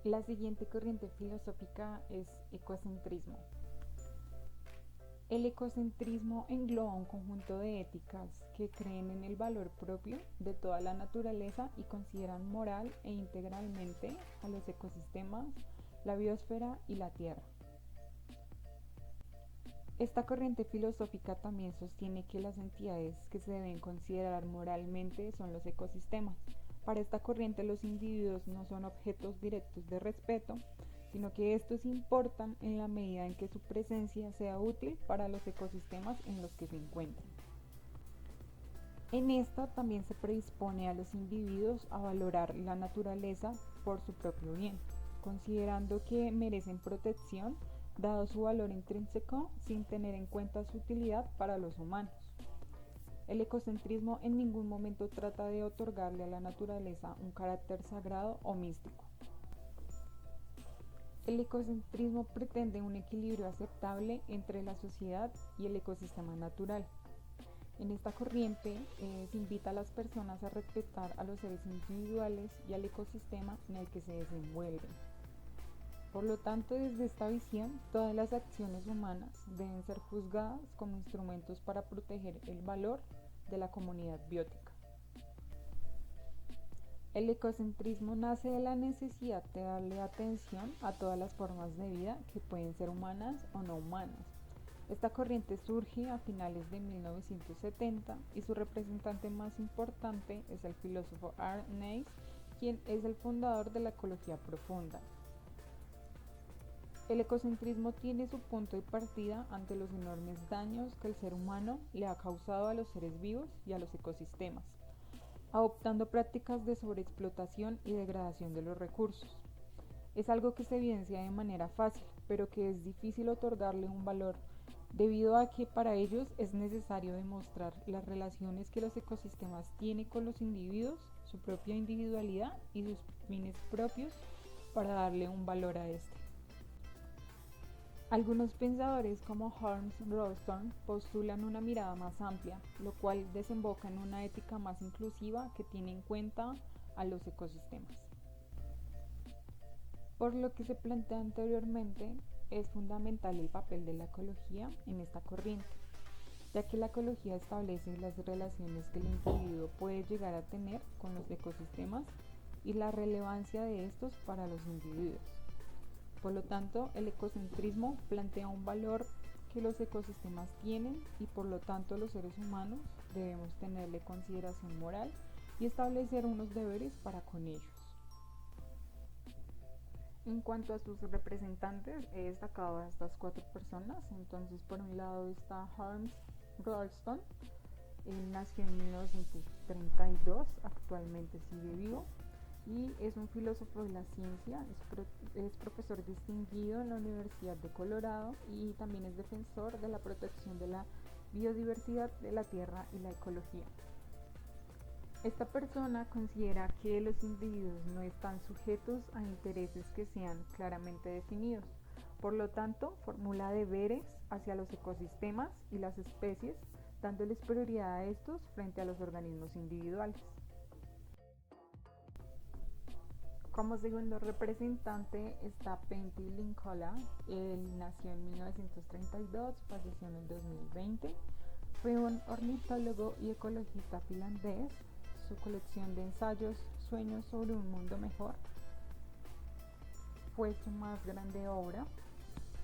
La siguiente corriente filosófica es ecocentrismo. El ecocentrismo engloba un conjunto de éticas que creen en el valor propio de toda la naturaleza y consideran moral e integralmente a los ecosistemas, la biosfera y la tierra. Esta corriente filosófica también sostiene que las entidades que se deben considerar moralmente son los ecosistemas. Para esta corriente los individuos no son objetos directos de respeto, sino que estos importan en la medida en que su presencia sea útil para los ecosistemas en los que se encuentran. En esta también se predispone a los individuos a valorar la naturaleza por su propio bien, considerando que merecen protección dado su valor intrínseco sin tener en cuenta su utilidad para los humanos. El ecocentrismo en ningún momento trata de otorgarle a la naturaleza un carácter sagrado o místico. El ecocentrismo pretende un equilibrio aceptable entre la sociedad y el ecosistema natural. En esta corriente se invita a las personas a respetar a los seres individuales y al ecosistema en el que se desenvuelven. Por lo tanto, desde esta visión, todas las acciones humanas deben ser juzgadas como instrumentos para proteger el valor de la comunidad biótica. El ecocentrismo nace de la necesidad de darle atención a todas las formas de vida que pueden ser humanas o no humanas. Esta corriente surge a finales de 1970 y su representante más importante es el filósofo Art Neis, quien es el fundador de la ecología profunda. El ecocentrismo tiene su punto de partida ante los enormes daños que el ser humano le ha causado a los seres vivos y a los ecosistemas, adoptando prácticas de sobreexplotación y degradación de los recursos. Es algo que se evidencia de manera fácil, pero que es difícil otorgarle un valor, debido a que para ellos es necesario demostrar las relaciones que los ecosistemas tienen con los individuos, su propia individualidad y sus fines propios para darle un valor a este. Algunos pensadores como Hans Rostorn postulan una mirada más amplia, lo cual desemboca en una ética más inclusiva que tiene en cuenta a los ecosistemas. Por lo que se plantea anteriormente, es fundamental el papel de la ecología en esta corriente, ya que la ecología establece las relaciones que el individuo puede llegar a tener con los ecosistemas y la relevancia de estos para los individuos. Por lo tanto, el ecocentrismo plantea un valor que los ecosistemas tienen y por lo tanto los seres humanos debemos tenerle consideración moral y establecer unos deberes para con ellos. En cuanto a sus representantes, he destacado a estas cuatro personas. Entonces, por un lado está Hans Ralston. Él nació en 1932, actualmente sigue vivo y es un filósofo de la ciencia, es profesor distinguido en la Universidad de Colorado y también es defensor de la protección de la biodiversidad de la tierra y la ecología. Esta persona considera que los individuos no están sujetos a intereses que sean claramente definidos. Por lo tanto, formula deberes hacia los ecosistemas y las especies, dándoles prioridad a estos frente a los organismos individuales. Como segundo representante está Pentti Linkola. Él nació en 1932, falleció en el 2020. Fue un ornitólogo y ecologista finlandés. Su colección de ensayos Sueños sobre un mundo mejor fue su más grande obra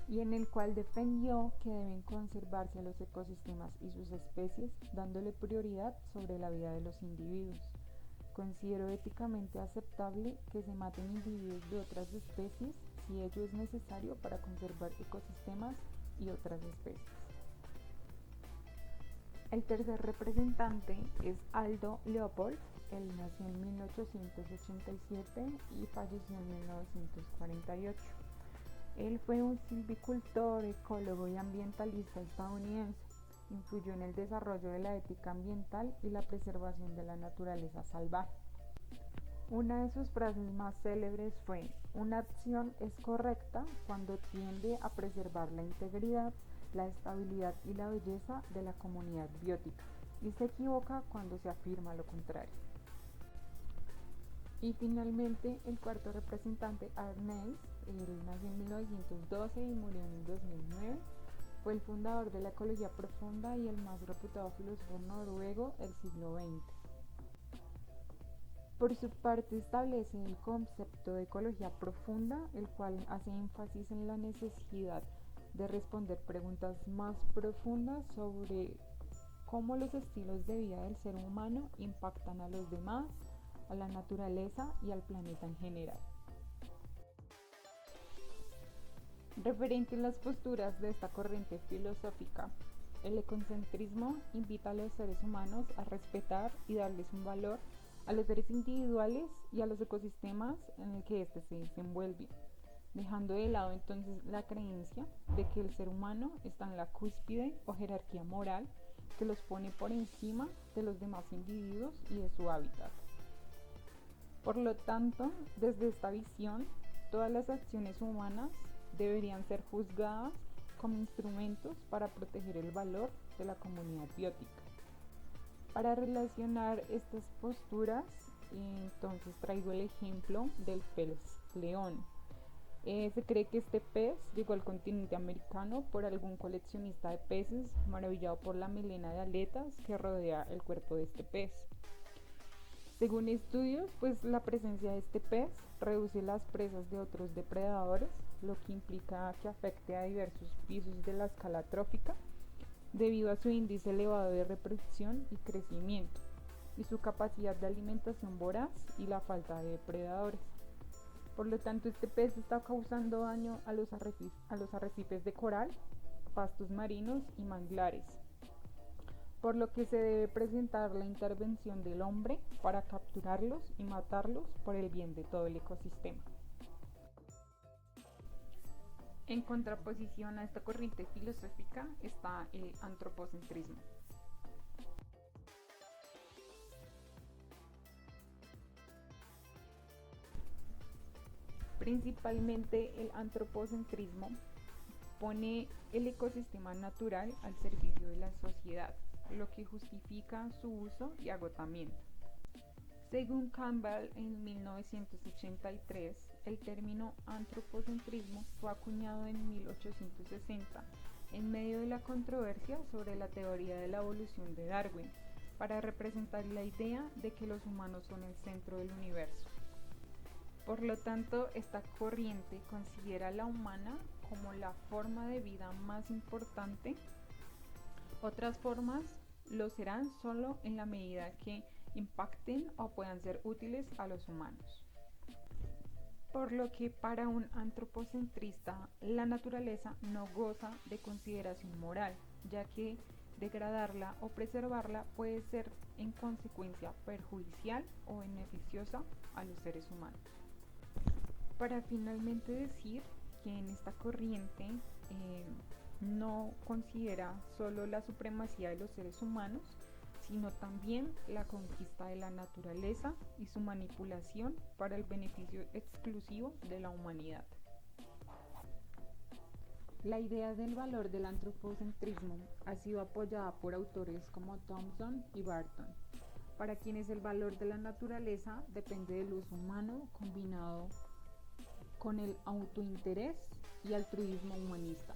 y en el cual defendió que deben conservarse los ecosistemas y sus especies, dándole prioridad sobre la vida de los individuos. Considero éticamente aceptable que se maten individuos de otras especies si ello es necesario para conservar ecosistemas y otras especies. El tercer representante es Aldo Leopold. Él nació en 1887 y falleció en 1948. Él fue un silvicultor, ecólogo y ambientalista estadounidense. Influyó en el desarrollo de la ética ambiental y la preservación de la naturaleza salvaje. Una de sus frases más célebres fue: "Una acción es correcta cuando tiende a preservar la integridad, la estabilidad y la belleza de la comunidad biótica, y se equivoca cuando se afirma lo contrario". Y finalmente, el cuarto representante, Arneis, él nació en 1912 y murió en 2009. Fue el fundador de la ecología profunda y el más reputado filósofo noruego del siglo XX. Por su parte, establece el concepto de ecología profunda, el cual hace énfasis en la necesidad de responder preguntas más profundas sobre cómo los estilos de vida del ser humano impactan a los demás, a la naturaleza y al planeta en general. Referente a las posturas de esta corriente filosófica, el ecocentrismo invita a los seres humanos a respetar y darles un valor a los seres individuales y a los ecosistemas en el que éste se desenvuelve, dejando de lado entonces la creencia de que el ser humano está en la cúspide o jerarquía moral que los pone por encima de los demás individuos y de su hábitat. Por lo tanto, desde esta visión, todas las acciones humanas deberían ser juzgadas como instrumentos para proteger el valor de la comunidad biótica. Para relacionar estas posturas, entonces traigo el ejemplo del pez león. Se cree que este pez llegó al continente americano por algún coleccionista de peces maravillado por la melena de aletas que rodea el cuerpo de este pez. Según estudios, pues la presencia de este pez reduce las presas de otros depredadores, lo que implica que afecte a diversos pisos de la escala trófica debido a su índice elevado de reproducción y crecimiento, y su capacidad de alimentación voraz y la falta de depredadores. Por lo tanto, este pez está causando daño a los arrecifes de coral, pastos marinos y manglares, por lo que se debe presentar la intervención del hombre para capturarlos y matarlos por el bien de todo el ecosistema. En contraposición a esta corriente filosófica está el antropocentrismo. Principalmente el antropocentrismo pone el ecosistema natural al servicio de la sociedad, lo que justifica su uso y agotamiento. Según Campbell, en 1983, el término antropocentrismo fue acuñado en 1860 en medio de la controversia sobre la teoría de la evolución de Darwin, para representar la idea de que los humanos son el centro del universo. Por lo tanto, esta corriente considera a la humana como la forma de vida más importante. Otras formas lo serán solo en la medida que impacten o puedan ser útiles a los humanos. Por lo que para un antropocentrista, la naturaleza no goza de consideración moral, ya que degradarla o preservarla puede ser en consecuencia perjudicial o beneficiosa a los seres humanos. Para finalmente decir que en esta corriente no considera solo la supremacía de los seres humanos, sino también la conquista de la naturaleza y su manipulación para el beneficio exclusivo de la humanidad. La idea del valor del antropocentrismo ha sido apoyada por autores como Thompson y Barton, para quienes el valor de la naturaleza depende del uso humano combinado con el autointerés y altruismo humanista.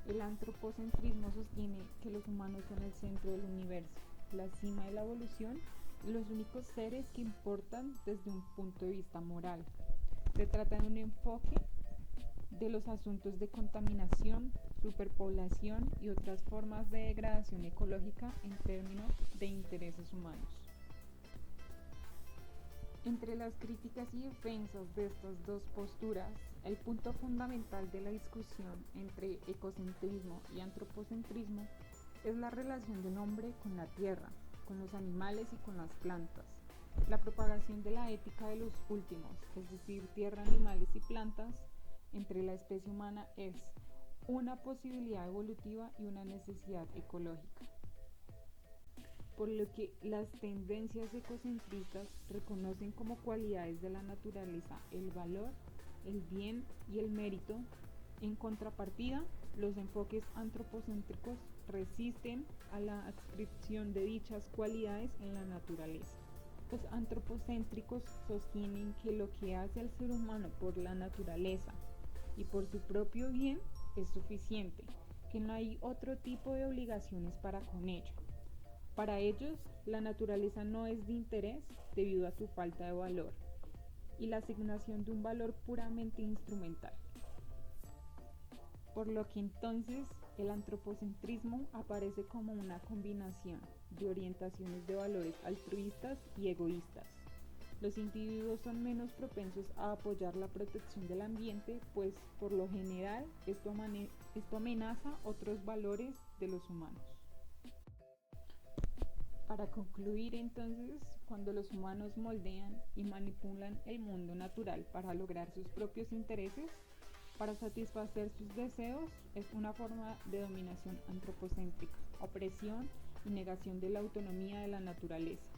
El antropocentrismo sostiene que los humanos son el centro del universo, la cima de la evolución y los únicos seres que importan desde un punto de vista moral. Se trata de un enfoque de los asuntos de contaminación, superpoblación y otras formas de degradación ecológica en términos de intereses humanos. Entre las críticas y defensas de estas dos posturas, el punto fundamental de la discusión entre ecocentrismo y antropocentrismo es la relación del hombre con la tierra, con los animales y con las plantas. La propagación de la ética de los últimos, es decir, tierra, animales y plantas, entre la especie humana es una posibilidad evolutiva y una necesidad ecológica. Por lo que las tendencias ecocentristas reconocen como cualidades de la naturaleza el valor, el bien y el mérito. En contrapartida, los enfoques antropocéntricos resisten a la adscripción de dichas cualidades en la naturaleza. Los antropocéntricos sostienen que lo que hace al ser humano por la naturaleza y por su propio bien es suficiente, que no hay otro tipo de obligaciones para con ella. Para ellos, la naturaleza no es de interés debido a su falta de valor y la asignación de un valor puramente instrumental. Por lo que entonces el antropocentrismo aparece como una combinación de orientaciones de valores altruistas y egoístas. Los individuos son menos propensos a apoyar la protección del ambiente, pues por lo general esto amenaza otros valores de los humanos. Para concluir entonces, cuando los humanos moldean y manipulan el mundo natural para lograr sus propios intereses, para satisfacer sus deseos, es una forma de dominación antropocéntrica, opresión y negación de la autonomía de la naturaleza.